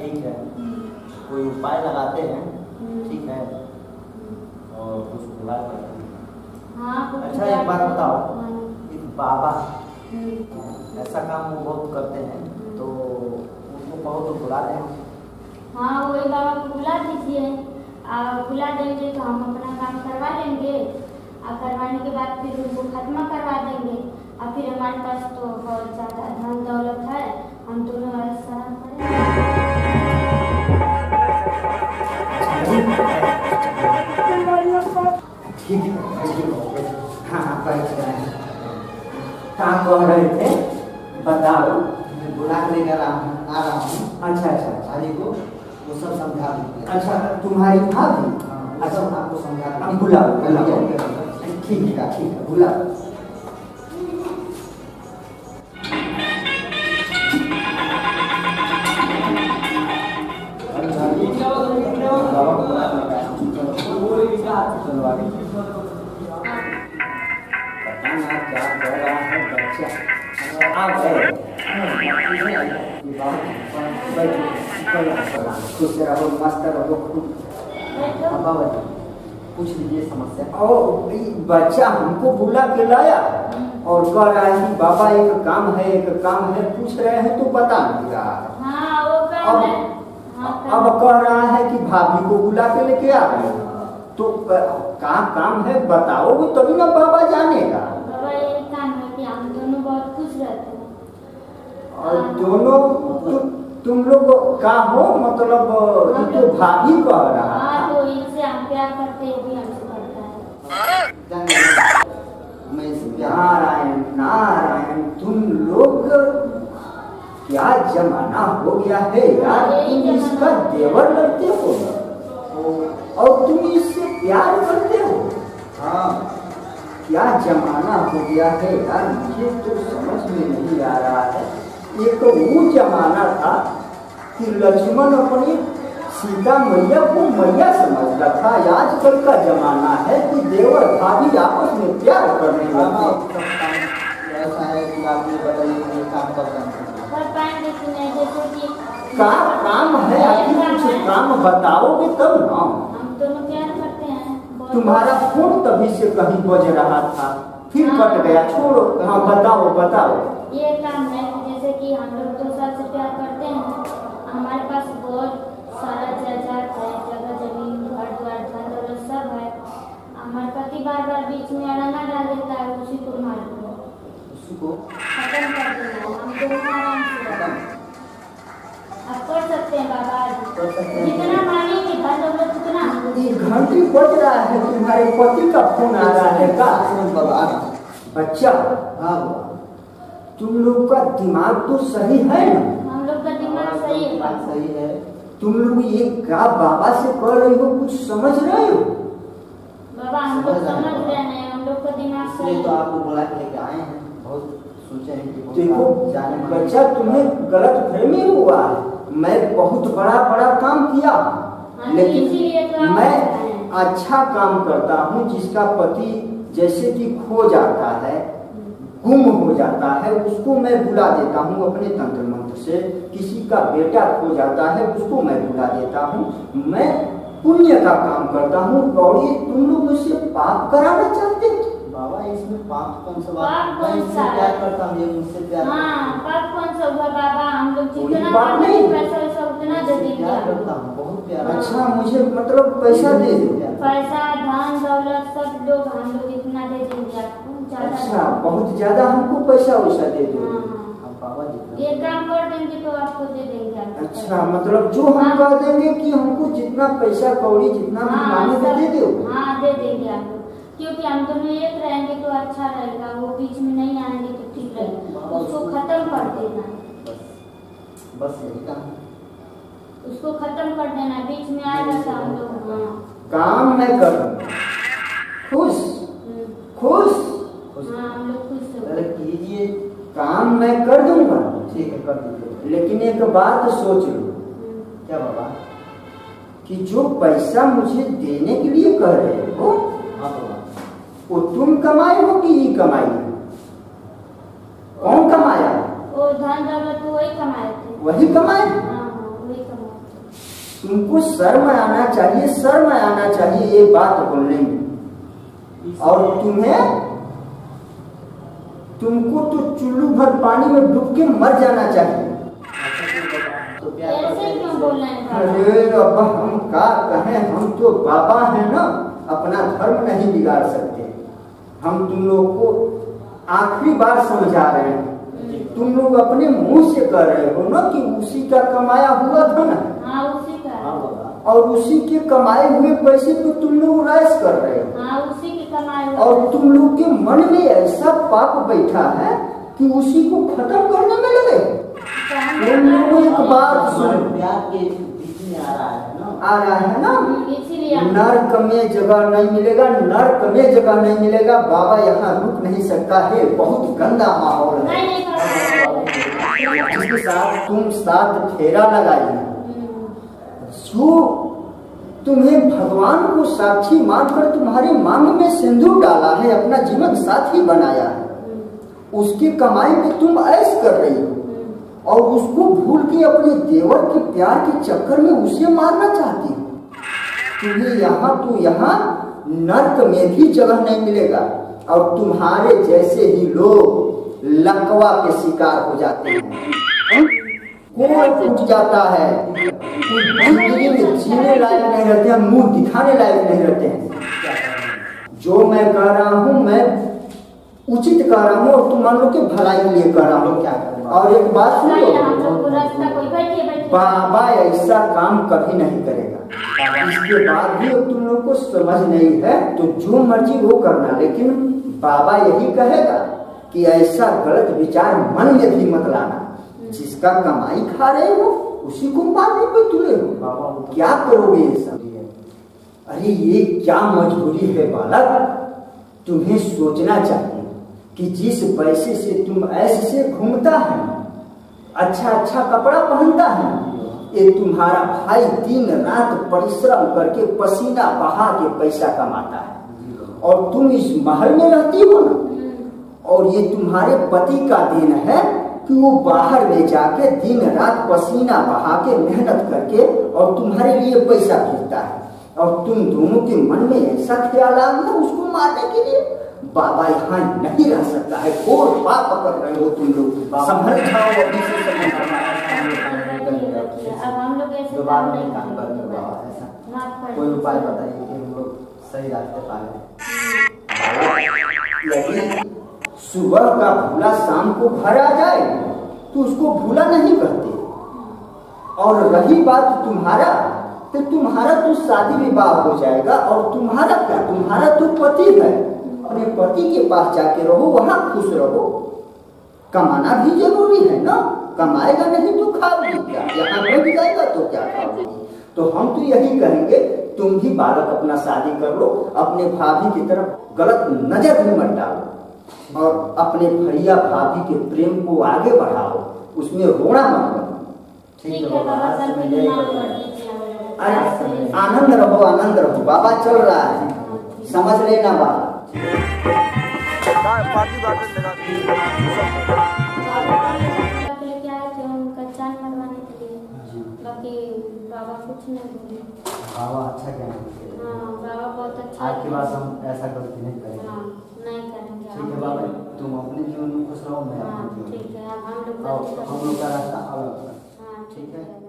ठीक है, कोई उपाय लगाते हैं, ठीक है, और कुछ जुगाड़ करते हैं। हाँ, अच्छा एक बात बताओ, एक बाबा ऐसा काम वो बहुत करते हैं, तो उसको कहो तो बुला दें। हाँ, वही बाबा को बुला दीजिए। बुला देंगे तो हम अपना काम करवा लेंगे, और करवाने के बाद फिर उनको खत्म करवा देंगे। और फिर हमारे पास तो बहुत ज़्यादा धन दौलत है, हम दोनों ऐसा ठीक है, हाँ कहाँ कह रहे थे बताओ। बुला के लेकर आ रहा हूँ। अच्छा अच्छा, भाभी को वो सब समझा देंगे। अच्छा तुम्हारी भाभी, अच्छा आपको समझा अब बुलाओ बुलाओ, ठीक है बुलाओ। पता ना क्या कर रहा है बच्चा। आप खुश रहो, मस्त रहो, खूब। बाबा जी पूछ लीजिए समस्या। और बच्चा हमको बुला के लाया और कह रहा है कि बाबा एक काम है, पूछ रहे हैं तो बता नहीं रहा है। हाँ, वो काम है। अब कह रहा है कि भाभी को बुला के लेके आ रहे हैं, तो कहाँ काम है बताओगे तभी ना बाबा जानेगा। बाबा ये काम है कि हम दोनों बहुत खुश रहते हैं। और दोनों तुम लोग का हो, मतलब ये तो भाभी कह रहा है। हाँ, तो इनसे हम प्यार करते हैं, भी हमसे करता है। मैं इसे प्यार नारायण नारायण, तुम लोग क्या जमाना हो गया है यार। तुम इसका देवर लगते हो और तुम इससे प्यार करते हो। हाँ क्या जमाना हो गया है यार, मुझे तो समझ में नहीं आ रहा है। एक वो जमाना था कि लक्ष्मण अपनी सीता मैया को मैया समझता था। आजकल का जमाना है कि देवर भाभी आपस में प्यार करने लगे। ऐसा है कि आप ये बताइए कि ये काम कब करना है? कर पाएंगे कि नहीं, जैसे कि काम है, आखिर कुछ काम बताओगे तब ना। हम दोनों प्यार करते हैं बहुत। तुम्हारा फोन तभी से कहीं बज रहा था, फिर कट गया। छोड़ो, हाँ बताओ। ये काम है कि जैसे कि हम लोग 2 साल से प्यार करते हैं, हमारे पास बहुत सारा जायदाद है, जगह जमीन घर द्वार धन दौलत सब है। हमारे पति बार बीच में अड़ंगा डाल देता है, उसी को मार दो, उसको खत्म कर देना है। हम दोनों आराम से रहें। आप कर सकते हैं बाबा, जितना मांगेंगे धन दौलत उतना। ये घंटी बज रहा है, तुम्हारे पति का फोन आ रहा है का? बाबा आ रहा हूँ। बच्चा, हाँ बाबा तुम लोग का दिमाग तो सही है ना? हम लोग का दिमाग सही है बात बाबा। सही है। तुम लोग ये क्या बाबा से कह रहे हो, कुछ समझ रहे हो? बाबा हम लोग समझ रहे हैं, हम लोग का दिमाग सही इसलिए तो है। आपको बुला के लेके आए हैं। बहुत सोचे हैं कि बहुत देखो जाने बच्चा, तुम्हें गलत फहमी हुआ है। मैं बहुत बड़ा काम किया, हाँ, लेकिन इसीलिए तो आप मैं बताए हैं। अच्छा काम करता हूँ। जिसका पति जैसे कि खो जाता है, गुम हो जाता है, उसको मैं बुला देता हूँ अपने तंत्र मंत्र से। किसी का बेटा खो जाता है, उसको मैं बुला देता हूँ। मैं पुण्य का काम करता हूँ। और ये तुम लोग मुझसे पाप कराना चाहते हो? बाबा इसमें पाप कौन सा पाप बात? कौन मैं सा इससे है? प्यार करता हूँ, ये मुझसे प्यार हाँ, पाप कौन सा हुआ बाबा? हम लोग कोई जितना बात मांगेंगे नहीं। पैसा वैसा उतना दे देंगे प्यार आपको। करता हूँ, बहुत प्यार। अच्छा, मुझे मतलब पैसा दे दो। पैसा धन दौलत सब लोग हम लोग इतना दे देंगे आपको, ज्यादा अच्छा, बहुत ज्यादा हमको पैसा वैसा दे दो। हाँ, अब बाबा जितना ये काम कर देंगे तो आपको दे देंगे आपको। अच्छा, मतलब जो हम कह देंगे कि हमको जितना पैसा कौड़ी जितना भी मांगे दे दो। हाँ, दे देंगे आपको, क्योंकि हम दोनों एक रहेंगे तो अच्छा रहेगा। वो बीच में नहीं आएंगे तो ठीक रहेगा। उसको खत्म कर देना, बस यही काम है। उसको खत्म कर देना। बीच में आएगा तो हम लोग हाँ काम मैं करूँ, खुश खुश हाँ, हम लोग खुश हो। अरे कीजिए। काम मैं कर दूंगा, ठीक है कर दीजिए। लेकिन एक बात सोच लो क्या बाबा? कि जो पैसा मुझे देने के लिए कह रहे हो, हाँ बाबा। वो तुम कमाए हो कि ये कमाई हो? कौन कमाया? वो धन दौलत तो वही कमाए थे। वही कमाए। हाँ, वही कमाए। तुमको शर्म आना चाहिए, शर्म आना चाहिए ये बात बोलने में। और तुमको तो चुल्लू भर पानी में डूब के मर जाना चाहिए। ऐसे क्यों बोल रहे हैं? अरे अब हम क्या कहें, हम तो बाबा हैं ना, अपना धर्म नहीं बिगाड़ सकते। हम तुम लोग को आखिरी बार समझा रहे हैं, तुम लोग अपने मुंह से कह रहे हो ना कि उसी का कमाया हुआ था ना। हाँ, उसी का। और उसी के कमाए हुए पैसे तो तुम लोग राइस कर रहे हो। हाँ, उसी के कमाए हुए। और तुम लोग के मन में ऐसा पाप बैठा है कि उसी को खत्म करने में लगे। तुम लोग एक बात सुनो, प्यार के बीच में आ रहा है ना, आ रहा है ना, इसीलिए नर्क में जगह नहीं मिलेगा, नर्क में जगह नहीं मिलेगा। बाबा यहाँ रुक नहीं सकता है, बहुत गंदा माहौल है। इसके साथ तुम 7 फेरा लगाइए। जो तुम्हें भगवान को साक्षी मानकर तुम्हारे मांग में सिंदूर डाला है, अपना जीवन साथी बनाया है, उसकी कमाई में तुम ऐश कर रही हो और उसको भूल के अपने देवर के प्यार के चक्कर में उसे मारना चाहती हो। तुम्हें यहाँ तो यहाँ नर्क में भी जगह नहीं मिलेगा। और तुम्हारे जैसे ही लोग लकवा के शिकार हो जाते हैं, कोई टूट जाता है, जिंदगी में जीने लायक नहीं रहते हैं, मुंह दिखाने लायक नहीं रहते हैं। जो मैं कह रहा हूँ मैं उचित कह रहा हूँ और तुम मान लो कि भलाई के लिए कह रहा हूँ। क्या करें? और एक बात सुनो, बाबा ऐसा काम कभी नहीं करेगा। इसके बाद भी तुम लोग को समझ नहीं है तो जो मर्जी वो करना, लेकिन बाबा यही कहेगा कि ऐसा गलत विचार मन में भी मत लाना। जिसका कमाई खा रहे हो उसी को मारने पे तुले हो, क्या करोगे ये सब? अरे ये क्या मजबूरी है बालक, तुम्हें सोचना चाहिए कि जिस पैसे से तुम ऐसे से घूमता है, अच्छा अच्छा कपड़ा पहनता है, ये तुम्हारा भाई दिन रात परिश्रम करके पसीना बहा के पैसा कमाता है और तुम इस महल में रहती हो ना। और ये तुम्हारे पति का दिन है कि वो बाहर ले जाके दिन रात पसीना बहा के मेहनत करके और तुम्हारे लिए पैसा भेजता है। और तुम दोनों के मन में ऐसा ख्याल आ गया उसको मारने के लिए। बाबा यहाँ नहीं रह सकता है, घोर पाप कर रहे हो तुम लोग, संभल जाओ अभी से अब हम लोग ऐसे दोबारा नहीं काम करते बाबा। ऐसा कोई उपाय बताइए कि हम लोग सही रास्ते पाए। यदि सुबह का भूला शाम को घर आ जाए तो उसको भूला नहीं कहते। और रही बात तुम्हारा, तो तुम्हारा तो शादी विवाह हो जाएगा और तुम्हारा क्या, तुम्हारा तो पति है, अपने पति के पास जाके रहो, वहां खुश रहो। कमाना भी जरूरी है ना, कमाएगा नहीं तो खाओगी क्या, यहाँ बैठ जाएगा तो क्या खाओगी। तो हम तो यही कहेंगे तुम भी बालक अपना शादी कर लो, अपने भाभी की तरफ गलत नजर भी मत डालो और अपने भैया भाभी के प्रेम को आगे बढ़ाओ, उसमें रोना मत बनो। ठीक है बाबा, अरे आनंद रहो, आनंद रहो, बाबा चल रहा है, समझ लेना बाबा। बाकी बाबा कुछ नहीं बोले। बाबा अच्छा क्या है? हाँ, बाबा बहुत अच्छा। आज के बाद हम ऐसा गलती नहीं करेंगे। हाँ, नहीं करेंगे। ठीक है बाबा, तुम अपने जीवन में खुश रहो, मैं हाँ, अपने जीवन में। ठीक है, अब हम लोग हम लोग का रास्ता अलग है। हाँ, ठीक है।